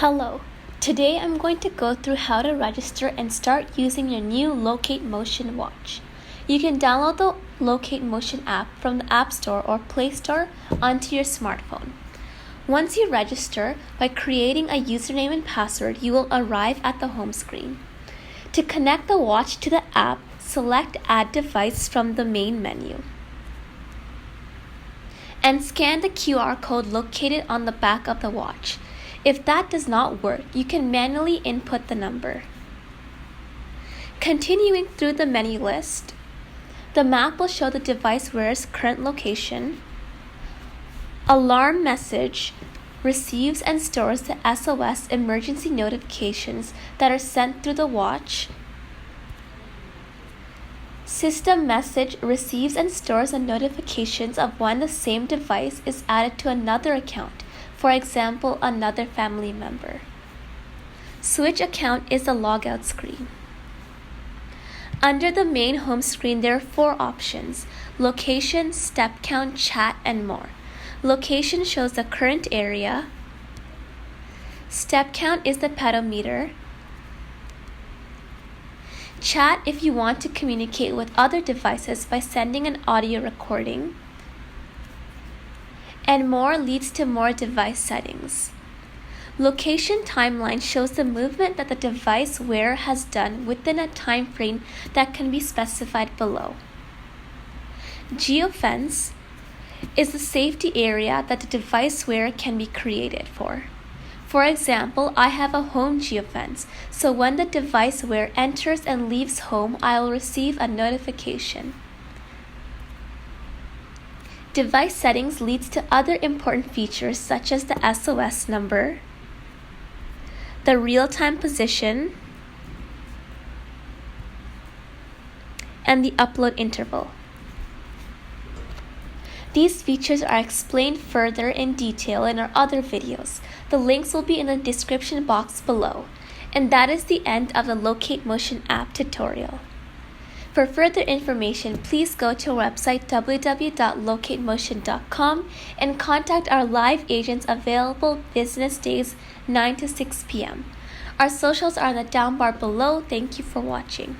Hello, today I'm going to go through how to register and start using your new LocateMotion watch. You can download the LocateMotion app from the App Store or Play Store onto your smartphone. Once you register by creating a username and password, you will arrive at the home screen. To connect the watch to the app, select Add Device from the main menu and scan the QR code located on the back of the watch. If that does not work, you can manually input the number. Continuing through the menu list, the map will show the device wearer's current location. Alarm message receives and stores the SOS emergency notifications that are sent through the watch. System message receives and stores the notifications of when the same device is added to another account. For example, another family member. Switch account is the logout screen. Under the main home screen, there are 4 options: location, step count, chat, and more. Location shows the current area. Step count is the pedometer. Chat if you want to communicate with other devices by sending an audio recording. And more leads to more device settings. Location timeline shows the movement that the device wearer has done within a time frame that can be specified below. Geofence is the safety area that the device wearer can be created for. For example, I have a home geofence, so when the device wearer enters and leaves home, I will receive a notification. Device settings leads to other important features such as the SOS number, the real-time position, and the upload interval. These features are explained further in detail in our other videos. The links will be in the description box below. And that is the end of the LocateMotion app tutorial. For further information, please go to our website www.locatemotion.com and contact our live agents available business days 9 to 6 p.m. Our socials are in the down bar below. Thank you for watching.